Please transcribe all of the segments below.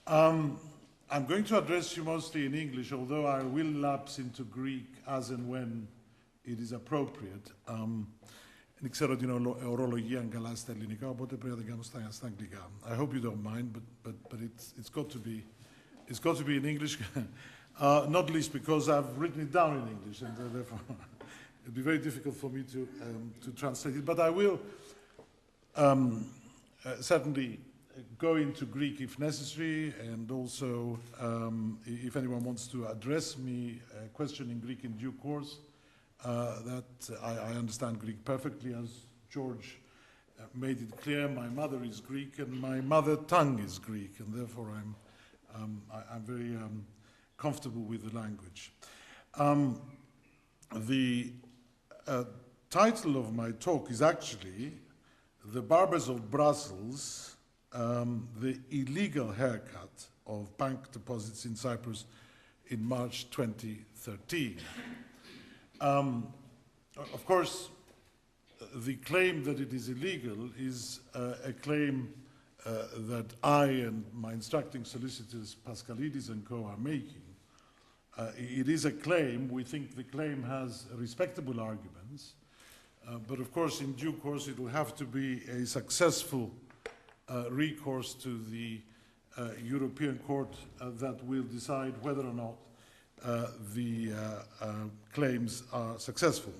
I'm going to address you mostly in English, although I will lapse into Greek as and when it is appropriate. Δεν ξέρω την ορολογία καλά στα ελληνικά, οπότε πρέπει να την κάνω στα αγγλικά. I hope you don't mind, but it's got to be in English, not least because I've written it down in English, and therefore it'd be very difficult for me to translate it. But I will certainly go into Greek if necessary, and also if anyone wants to address me a question in Greek in due course, that I understand Greek perfectly, as George made it clear. My mother is Greek and my mother tongue is Greek, and therefore I'm very comfortable with the language. The title of my talk is actually The Barbers of Brussels, the illegal haircut of bank deposits in Cyprus in March 2013. Of course, the claim that it is illegal is a claim that I and my instructing solicitors, Pascalidis and co, are making. It is a claim. We think the claim has respectable arguments, but of course, in due course, it will have to be a successful recourse to the European Court that will decide whether or not the claims are successful.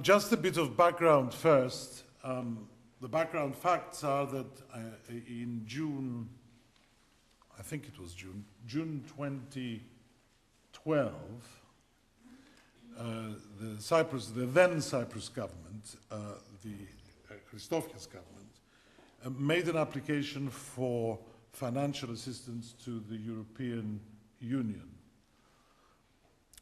Just a bit of background first. The background facts are that in June, I think it was June 2012, the then Cyprus government, the Christofias government, made an application for financial assistance to the European Union.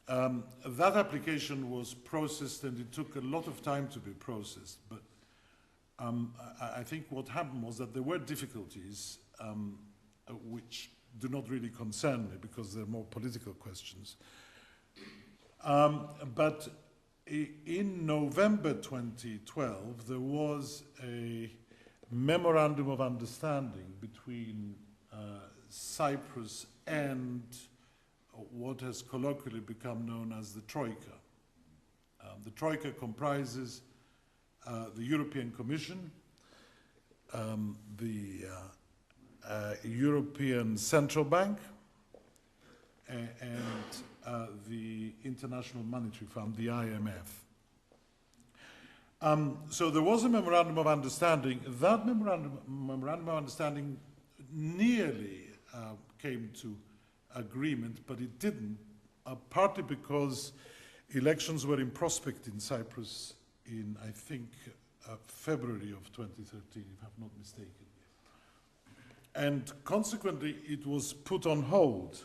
That application was processed, and it took a lot of time to be processed, but I think what happened was that there were difficulties which do not really concern me because they're more political questions. But in November 2012, there was a memorandum of understanding between Cyprus and what has colloquially become known as the Troika. The Troika comprises the European Commission, the European Central Bank, and the International Monetary Fund, the IMF. So there was a memorandum of understanding. That memorandum of understanding nearly came to agreement, but it didn't, partly because elections were in prospect in Cyprus in, I think, February of 2013, if I'm not mistaken. And consequently, it was put on hold.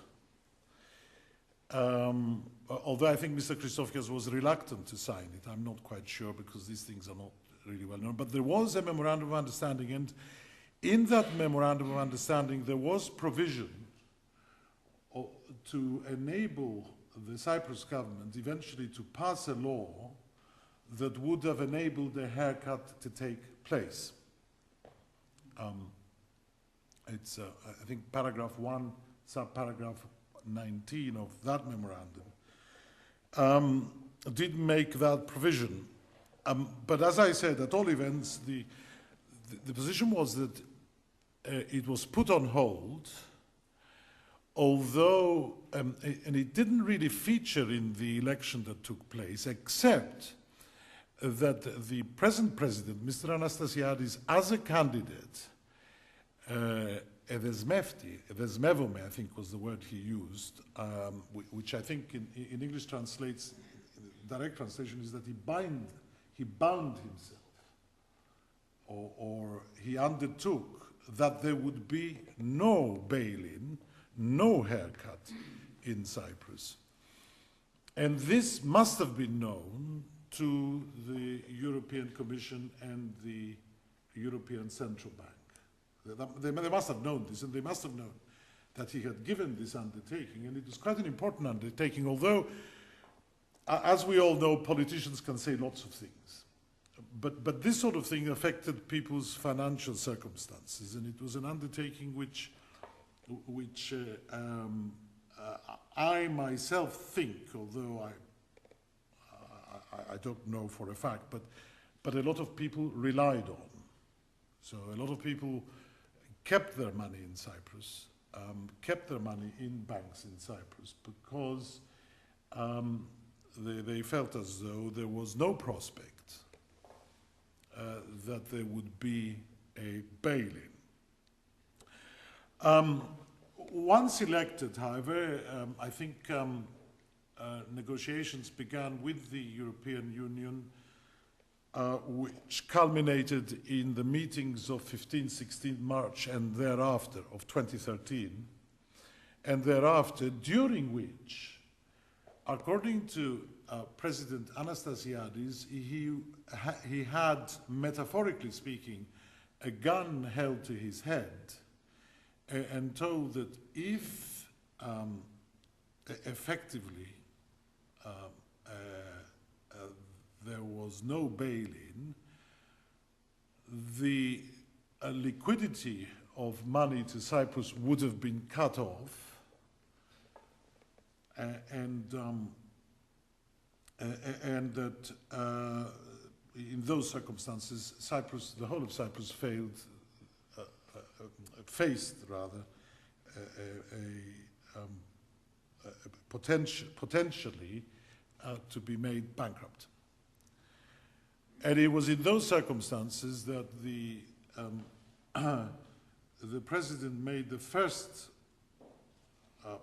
Although I think Mr. Christofias was reluctant to sign it, I'm not quite sure because these things are not really well known. But there was a memorandum of understanding, and in that memorandum of understanding, there was provision to enable the Cyprus government eventually to pass a law that would have enabled a haircut to take place. It's, I think, paragraph 1, subparagraph 19 of that memorandum did make that provision. But as I said, at all events, the position was that it was put on hold, although, and it didn't really feature in the election that took place, except that the present president, Mr. Anastasiadis, as a candidate, Εδεσμεύομαι, I think was the word he used, which I think in English translates, direct translation is that he bound himself, or he undertook that there would be no bail-in, no haircut in Cyprus. And this must have been known to the European Commission and the European Central Bank. They must have known this, and they must have known that he had given this undertaking, and it was quite an important undertaking, although, as we all know, politicians can say lots of things. but this sort of thing affected people's financial circumstances, and it was an undertaking which I myself think, although I don't know for a fact, but a lot of people relied on. So a lot of people kept their money in Cyprus, kept their money in banks in Cyprus, because they felt as though there was no prospect that there would be a bail-in. Once elected, however, I think negotiations began with the European Union, which culminated in the meetings of 15-16 March and thereafter of 2013, and thereafter, during which, according to President Anastasiadis, he had, metaphorically speaking, a gun held to his head and told that if effectively there was no bail-in, the liquidity of money to Cyprus would have been cut off, and that in those circumstances, Cyprus, the whole of Cyprus, faced potentially to be made bankrupt. And it was in those circumstances that the president made the first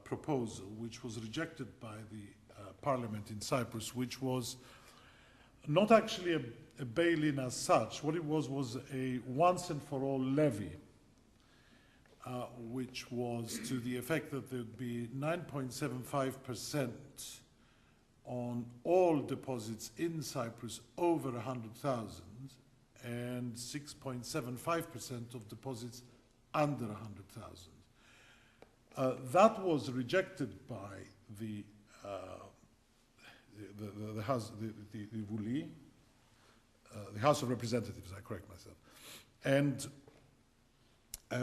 proposal, which was rejected by the parliament in Cyprus, which was not actually a bail-in as such. What it was a once and for all levy, which was to the effect that there would be 9.75% on all deposits in Cyprus over 100,000 and 6.75% of deposits under 100,000. That was rejected by the House, the Voulis, the House of Representatives, I correct myself, and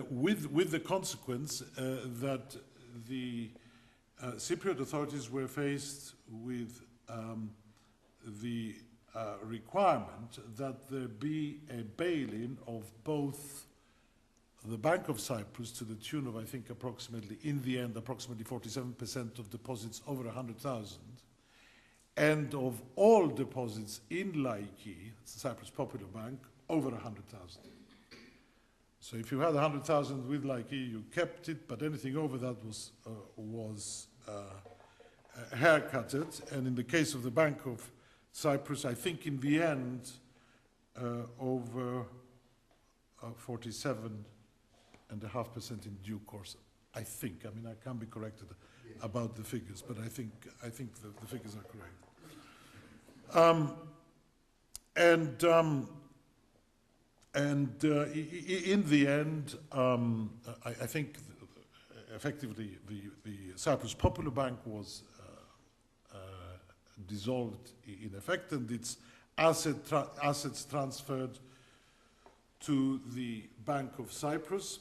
with the consequence that the Cypriot authorities were faced with the requirement that there be a bail-in of both the Bank of Cyprus to the tune of, I think, approximately, in the end, approximately 47% of deposits over 100,000, and of all deposits in Laiki, the Cyprus Popular Bank, over 100,000. So if you had 100,000 with Laiki, you kept it, but anything over that was haircutted. And in the case of the Bank of Cyprus, I think in the end, over 47.5% in due course. I think. I mean, I can't be corrected about the figures, but I think the figures are correct. In the end, I think effectively the Cyprus Popular Bank was dissolved in effect, and its assets transferred to the Bank of Cyprus,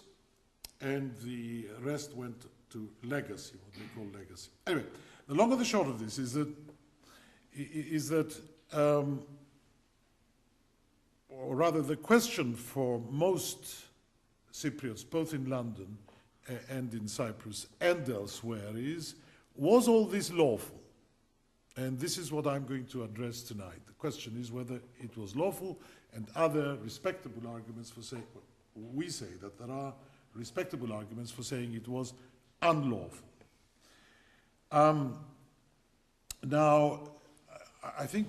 and the rest went to legacy, what they call legacy. Anyway, the long and the short of this is that or rather the question for most Cypriots, both in London and in Cyprus and elsewhere, is, was all this lawful? And this is what I'm going to address tonight. The question is whether it was lawful, and other respectable arguments for saying, we say that there are respectable arguments for saying it was unlawful. Now, I think,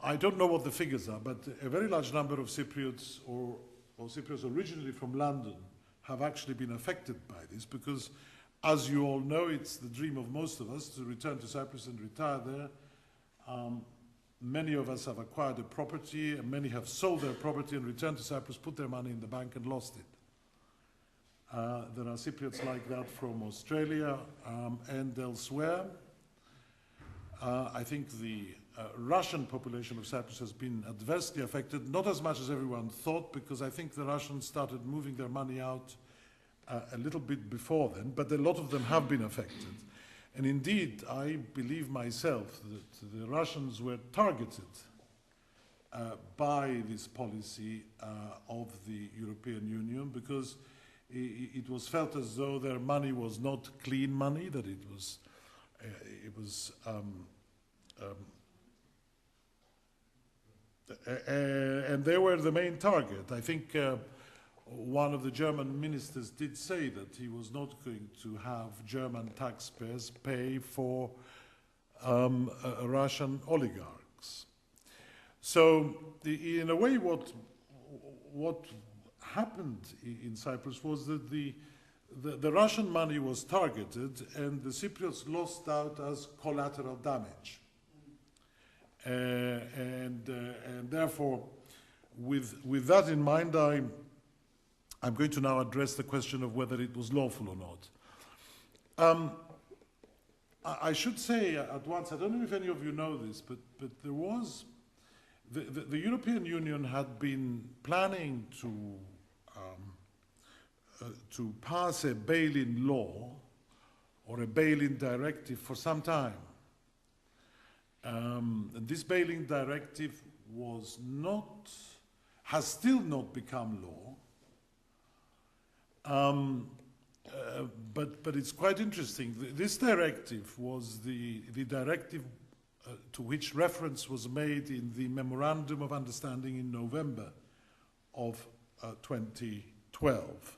I don't know what the figures are, but a very large number of Cypriots or Cypriots originally from London have actually been affected by this, because, as you all know, it's the dream of most of us to return to Cyprus and retire there. Many of us have acquired a property, and many have sold their property and returned to Cyprus, put their money in the bank and lost it. There are Cypriots like that from Australia and elsewhere. I think the Russian population of Cyprus has been adversely affected, not as much as everyone thought, because I think the Russians started moving their money out a little bit before then, but a lot of them have been affected. And indeed, I believe myself that the Russians were targeted by this policy of the European Union, because it was felt as though their money was not clean money, that it was and they were the main target. I think one of the German ministers did say that he was not going to have German taxpayers pay for Russian oligarchs. So, in a way, what happened in Cyprus was that the Russian money was targeted, and the Cypriots lost out as collateral damage. And therefore, with that in mind, I'm going to now address the question of whether it was lawful or not. I should say at once, I don't know if any of you know this, but there was, the European Union had been planning to pass a bail-in law or a bail-in directive for some time. And this bail-in directive has still not become law. But it's quite interesting. This directive was the directive to which reference was made in the Memorandum of Understanding in November of 2012.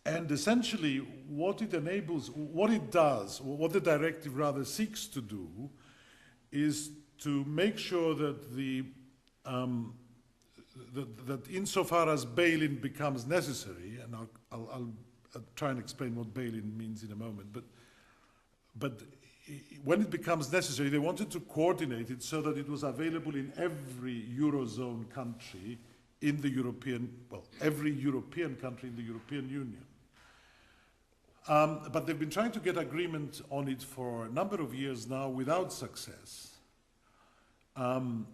And essentially, what it enables, what it does, what the directive rather seeks to do, is to make sure that that insofar as bail-in becomes necessary, and I'll try and explain what bail-in means in a moment, but when it becomes necessary, they wanted to coordinate it so that it was available in every Eurozone country in the every European country in the European Union. But they've been trying to get agreement on it for a number of years now without success. So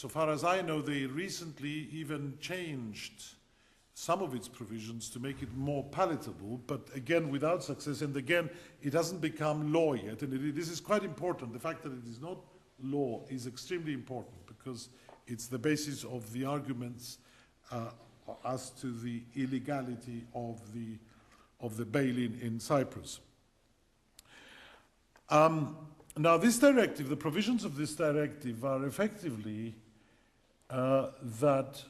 far as I know, they recently even changed some of its provisions to make it more palatable, but again without success, and again it hasn't become law yet, and this is quite important. The fact that it is not law is extremely important, because it's the basis of the arguments as to the illegality of the bail-in in Cyprus. Now, this directive, the provisions of this directive are effectively that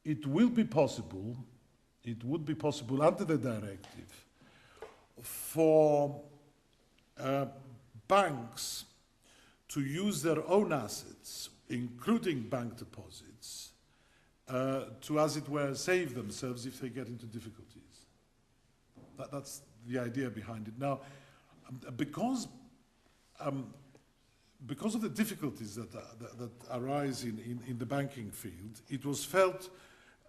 it would be possible under the directive for banks to use their own assets, including bank deposits, to, as it were, save themselves if they get into difficulties. That's the idea behind it. Now, because of the difficulties that arise in the banking field, it was felt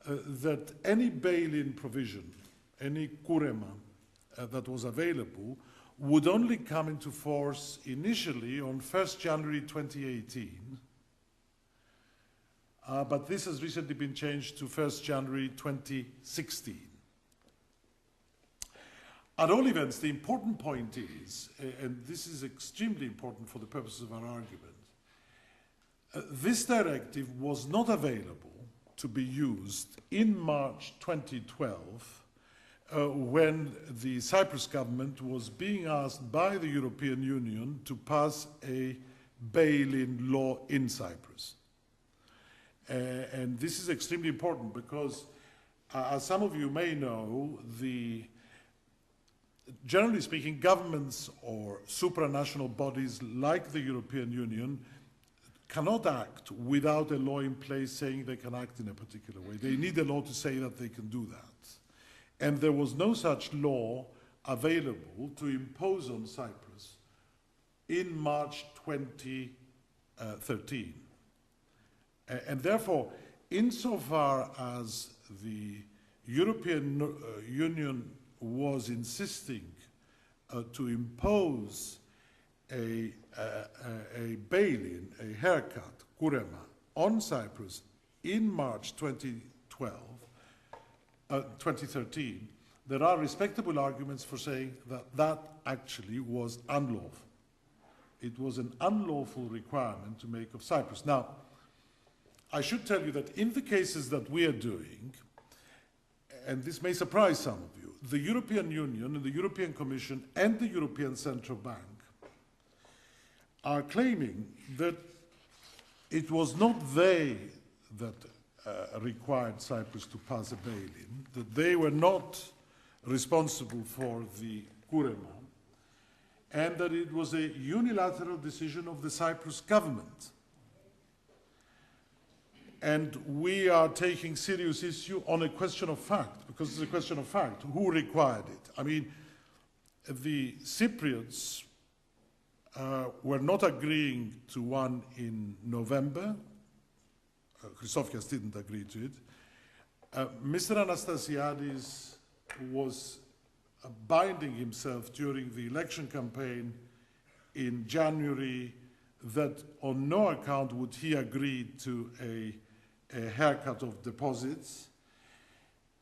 that any bail-in provision, any kurema that was available, would only come into force initially on 1st January 2018, but this has recently been changed to 1st January 2016. At all events, the important point is, and this is extremely important for the purposes of our argument, this directive was not available to be used in March 2012 when the Cyprus government was being asked by the European Union to pass a bail-in law in Cyprus. And this is extremely important because, as some of you may know, generally speaking, governments or supranational bodies like the European Union cannot act without a law in place saying they can act in a particular way. They need a law to say that they can do that. And there was no such law available to impose on Cyprus in March 2013. And therefore, insofar as the European Union was insisting to impose a bail-in, a haircut, kurema, on Cyprus in March 2013, there are respectable arguments for saying that that actually was unlawful. It was an unlawful requirement to make of Cyprus. Now, I should tell you that in the cases that we are doing, and this may surprise some of you, the European Union and the European Commission and the European Central Bank are claiming that it was not they that required Cyprus to pass a bail-in, that they were not responsible for the kurema, and that it was a unilateral decision of the Cyprus government. And we are taking serious issue on a question of fact, because it's a question of fact. Who required it? I mean, the Cypriots were not agreeing to one in November. Christofias didn't agree to it. Mr. Anastasiadis was binding himself during the election campaign in January that on no account would he agree to a haircut of deposits.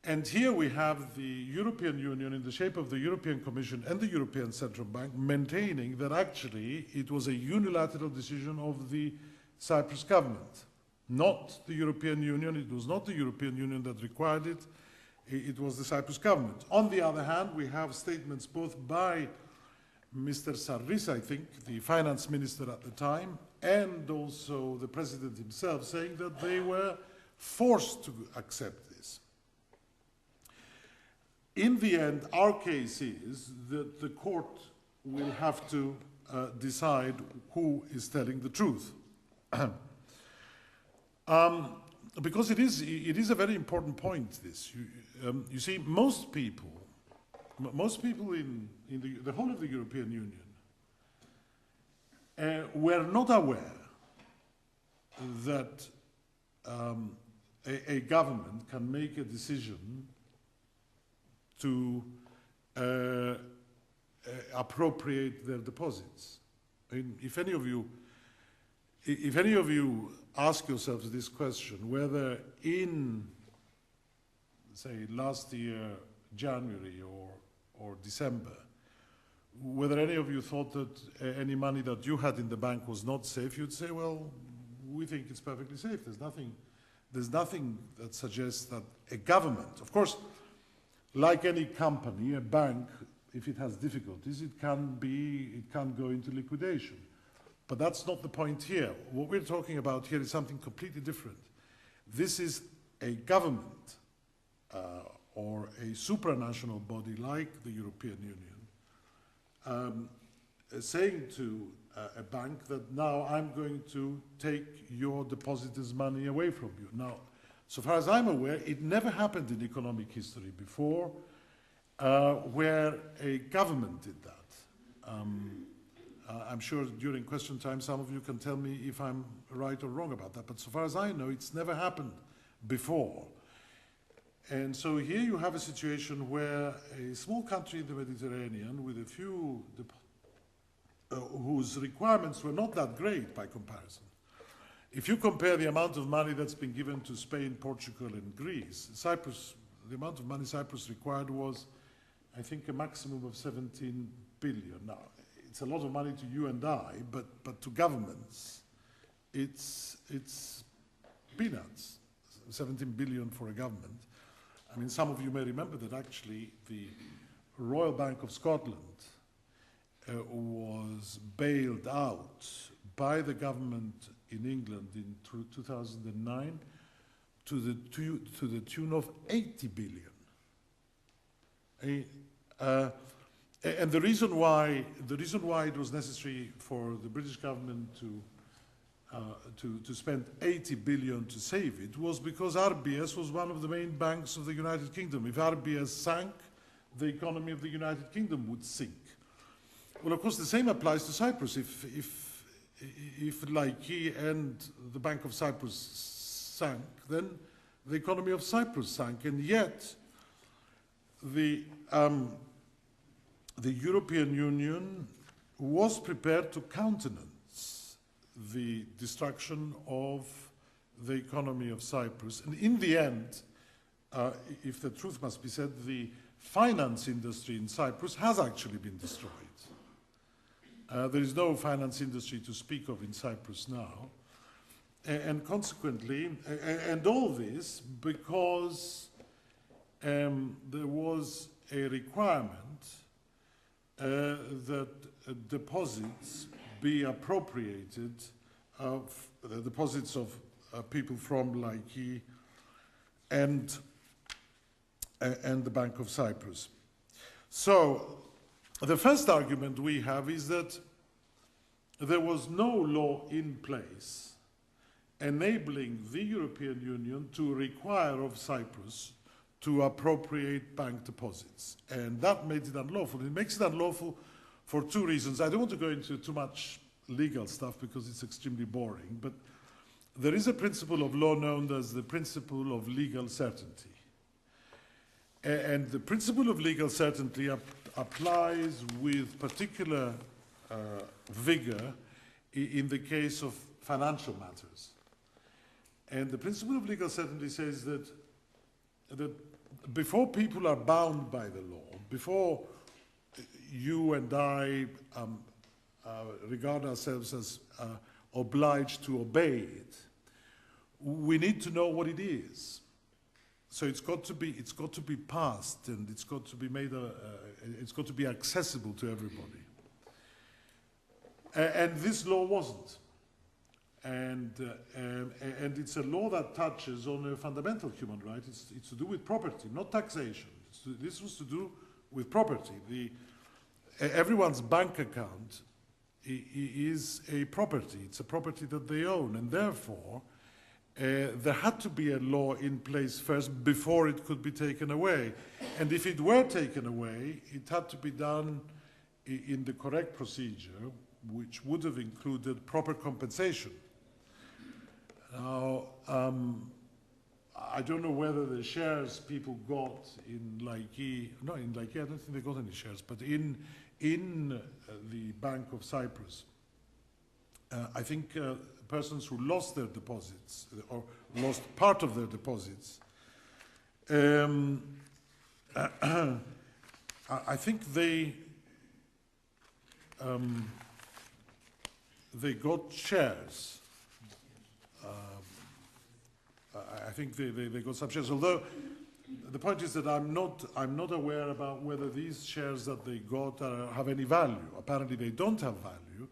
And here we have the European Union in the shape of the European Commission and the European Central Bank maintaining that actually it was a unilateral decision of the Cyprus government, not the European Union. It was not the European Union that required it. It was the Cyprus government. On the other hand, we have statements both by Mr. Sarris, I think, the finance minister at the time, and also the president himself, saying that they were forced to accept this. In the end, our case is that the court will have to decide who is telling the truth. Because it is a very important point, this. You see, most people in the whole of the European Union were not aware that a government can make a decision to appropriate their deposits. I mean, if any of you ask yourselves this question, whether in, say, last year, January or December, whether any of you thought that any money that you had in the bank was not safe, you'd say, well, we think it's perfectly safe. There's nothing that suggests that a government, of course, like any company, a bank, if it has difficulties, it can go into liquidation. But that's not the point here. What we're talking about here is something completely different. This is a government or a supranational body like the European Union saying to a bank that now I'm going to take your depositors' money away from you. Now, so far as I'm aware, it never happened in economic history before where a government did that. I'm sure during question time some of you can tell me if I'm right or wrong about that, but so far as I know, it's never happened before. And so here you have a situation where a small country in the Mediterranean with a few whose requirements were not that great by comparison. If you compare the amount of money that's been given to Spain, Portugal, and Greece, Cyprus, the amount of money Cyprus required was, I think, a maximum of 17 billion. Now, it's a lot of money to you and I, but to governments, it's peanuts, 17 billion for a government. I mean, some of you may remember that actually the Royal Bank of Scotland was bailed out by the government in England in 2009 to the tune of 80 billion. And the reason why it was necessary for the British government to spend 80 billion to save it was because RBS was one of the main banks of the United Kingdom. If RBS sank, the economy of the United Kingdom would sink. Well, of course, the same applies to Cyprus. If Laiki and the Bank of Cyprus sank, then the economy of Cyprus sank, and yet the the European Union was prepared to countenance the destruction of the economy of Cyprus. And in the end, if the truth must be said, the finance industry in Cyprus has actually been destroyed. There is no finance industry to speak of in Cyprus now. And consequently, and all this because there was a requirement that deposits be appropriated, the deposits of people from Laiki and the Bank of Cyprus. So the first argument we have is that there was no law in place enabling the European Union to require of Cyprus to appropriate bank deposits. And that made it unlawful. It makes it unlawful for two reasons. I don't want to go into too much legal stuff because it's extremely boring, but there is a principle of law known as the principle of legal certainty. And the principle of legal certainty applies with particular vigor in the case of financial matters. And the principle of legal certainty says that before people are bound by the law, before you and I regard ourselves as obliged to obey it, we need to know what it is. So it's got to be passed, and it's got to be made. It's got to be accessible to everybody. And this law wasn't. And it's a law that touches on a fundamental human right. It's to do with property, not taxation. This was to do with property. Everyone's bank account is a property. It's a property that they own, and therefore there had to be a law in place first before it could be taken away. And if it were taken away, it had to be done in the correct procedure, which would have included proper compensation. Now, I don't know whether the shares people got in Laiki, no, in Laiki, I don't think they got any shares, but in the Bank of Cyprus, I think persons who lost their deposits or lost part of their deposits, I think they got shares. I think they got some shares, although the point is that I'm not aware about whether these shares that they got have any value. Apparently they don't have value,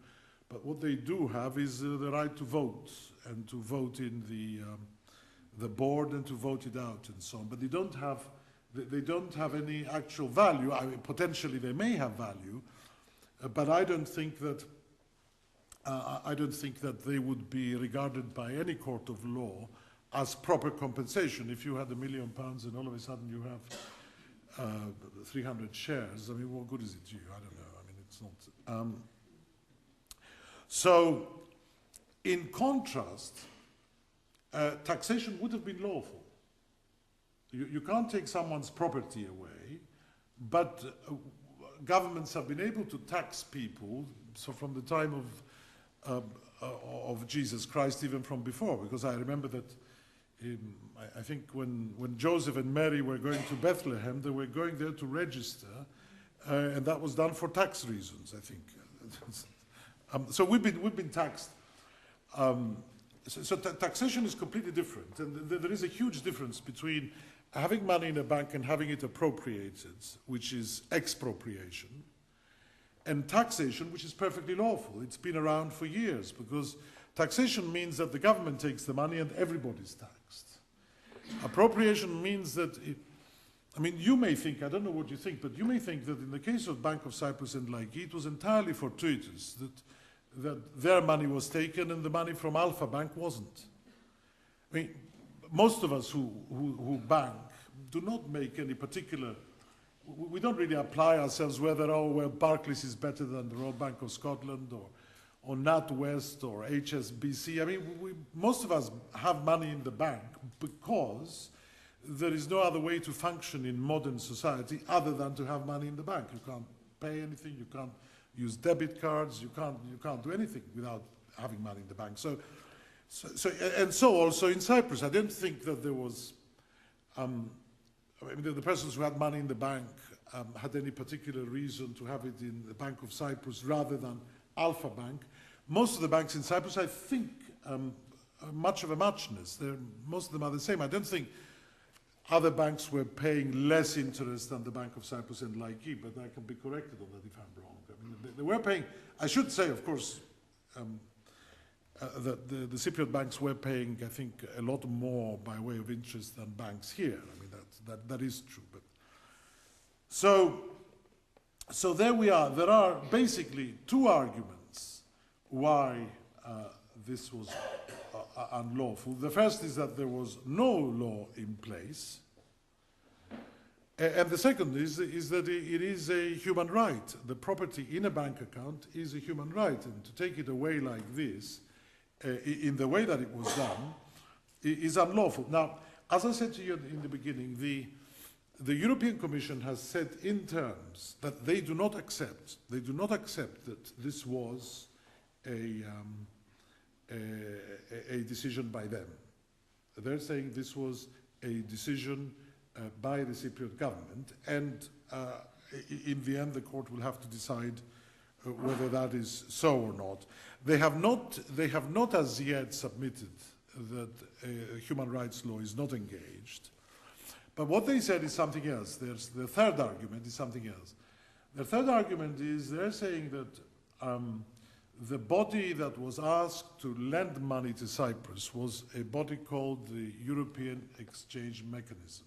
but what they do have is the right to vote, and to vote in the board and to vote it out and so on. But they don't have any actual value. I mean, potentially they may have value, but I don't think that they would be regarded by any court of law as proper compensation. If you had £1 million and all of a sudden you have 300 shares, I mean, what good is it to you? I don't know. I mean, it's not. So, in contrast, taxation would have been lawful. You can't take someone's property away, but governments have been able to tax people, so from the time of Jesus Christ, even from before, because I remember that I think when Joseph and Mary were going to Bethlehem, they were going there to register, and that was done for tax reasons, I think. So we've been taxed. So taxation is completely different, and there is a huge difference between having money in a bank and having it appropriated, which is expropriation, and taxation, which is perfectly lawful. It's been around for years, because taxation means that the government takes the money and everybody's taxed. Appropriation means that, I mean, you may think, I don't know what you think, but you may think that in the case of Bank of Cyprus and Laiki, it was entirely fortuitous that their money was taken and the money from Alpha Bank wasn't. I mean, most of us who bank do not make any particular, we don't really apply ourselves whether, oh, well, Barclays is better than the Royal Bank of Scotland, or NatWest, or HSBC. I mean, most of us have money in the bank because there is no other way to function in modern society other than to have money in the bank. You can't pay anything, you can't use debit cards, you can't do anything without having money in the bank. So also in Cyprus, I don't think that there was, I mean, the persons who had money in the bank had any particular reason to have it in the Bank of Cyprus rather than Alpha Bank. Most of the banks in Cyprus, I think, are much of a muchness. Most of them are the same. I don't think other banks were paying less interest than the Bank of Cyprus and Laiki, but I can be corrected on that if I'm wrong. I mean, they were paying, I should say, of course, that the Cypriot banks were paying, I think, a lot more by way of interest than banks here. I mean, that is true. But so there we are. There are basically two arguments why this was unlawful. The first is that there was no law in place. And the second is that it is a human right. The property in a bank account is a human right. And to take it away like this, in the way that it was done, is unlawful. Now, as I said to you in the beginning, the European Commission has said in terms that they do not accept that this was a decision by them. They're saying this was a decision by the Cypriot government, and in the end the court will have to decide whether that is so or not. They have not as yet submitted that human rights law is not engaged. But what they said is something else. The third argument is something else. The third argument is they're saying that the body that was asked to lend money to Cyprus was a body called the European Exchange Mechanism.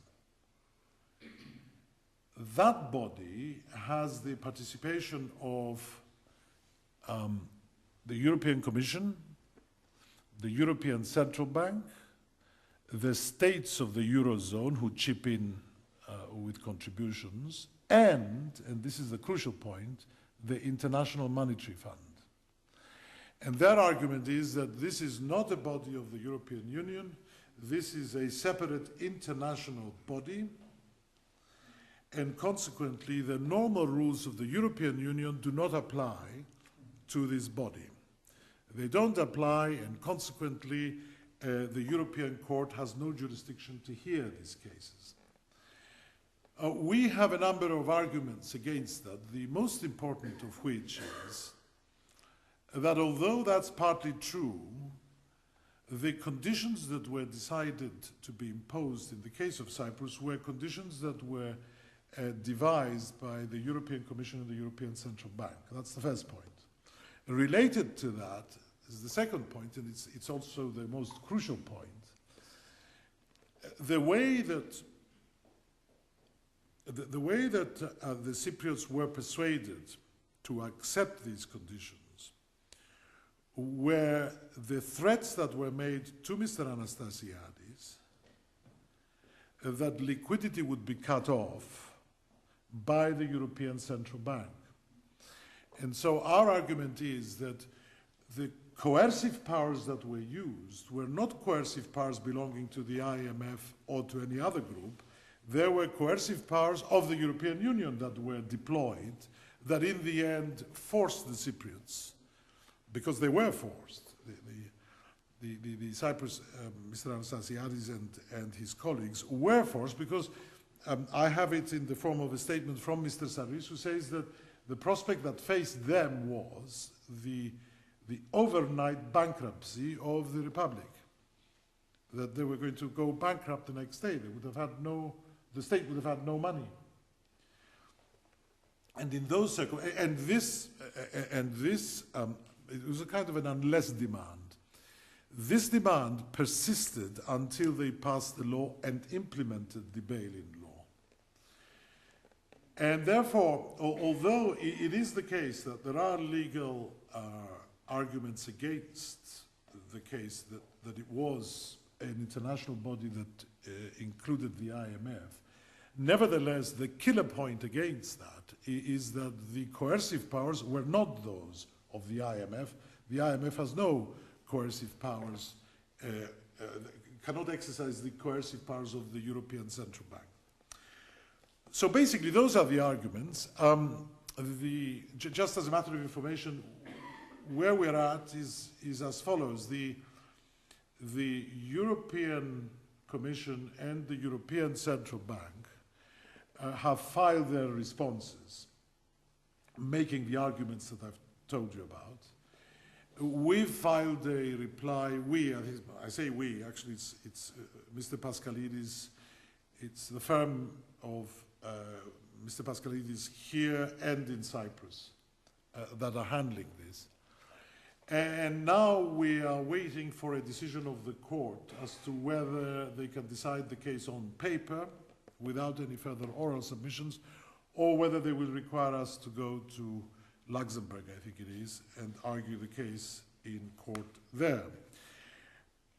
That body has the participation of the European Commission, the European Central Bank, the states of the Eurozone who chip in with contributions, and this is the crucial point, the International Monetary Fund. And their argument is that this is not a body of the European Union, this is a separate international body, and consequently the normal rules of the European Union do not apply to this body. They don't apply, and consequently the European Court has no jurisdiction to hear these cases. We have a number of arguments against that, the most important of which is that although that's partly true, the conditions that were decided to be imposed in the case of Cyprus were conditions that were devised by the European Commission and the European Central Bank. That's the first point. Related to that is the second point, and it's also the most crucial point. The way that the Cypriots were persuaded to accept these conditions were the threats that were made to Mr. Anastasiadis that liquidity would be cut off by the European Central Bank. And so our argument is that the coercive powers that were used were not coercive powers belonging to the IMF or to any other group. There were coercive powers of the European Union that were deployed that in the end forced the Cypriots, because they were forced. The Cyprus, Mr. Anastasiadis and his colleagues were forced because I have it in the form of a statement from Mr. Saris, who says that the prospect that faced them was the overnight bankruptcy of the Republic, that they were going to go bankrupt the next day. They would have had the state would have had no money. And in those circumstances, it was a kind of an unless demand. This demand persisted until they passed the law and implemented the bail-in law. And therefore, although it is the case that there are legal arguments against the case that it was an international body that included the IMF, nevertheless, the killer point against that is that the coercive powers were not those of the IMF. The IMF has no coercive powers, cannot exercise the coercive powers of the European Central Bank. So basically, those are the arguments. just as a matter of information, where we're at is as follows. The European Commission and the European Central Bank have filed their responses, making the arguments that I've told you about. We've filed a reply, I say we, actually it's Mr. Pascalidis, it's the firm of Mr. Pascalidis here and in Cyprus that are handling this. And now we are waiting for a decision of the court as to whether they can decide the case on paper without any further oral submissions, or whether they will require us to go to Luxembourg, I think it is, and argue the case in court there.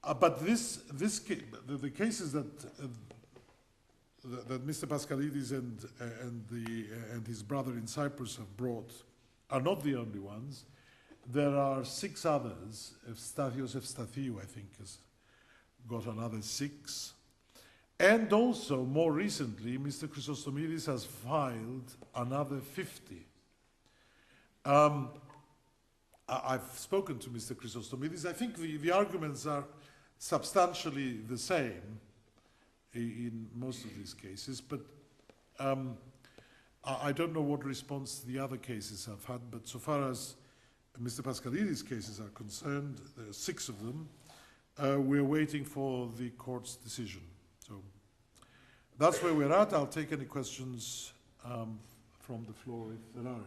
But the cases that Mr. Pascalidis and his brother in Cyprus have brought are not the only ones. There are 6 others. Efstathios Efstathiou, I think, has got another 6. And also, more recently, Mr. Chrysostomidis has filed another 50. I've spoken to Mr. Chrysostomidis. I think the arguments are substantially the same in most of these cases, but I don't know what response the other cases have had, but so far as Mr. Pascalidis' cases are concerned, there are 6 of them, we're waiting for the court's decision. So that's where we're at. I'll take any questions from the floor if there are any.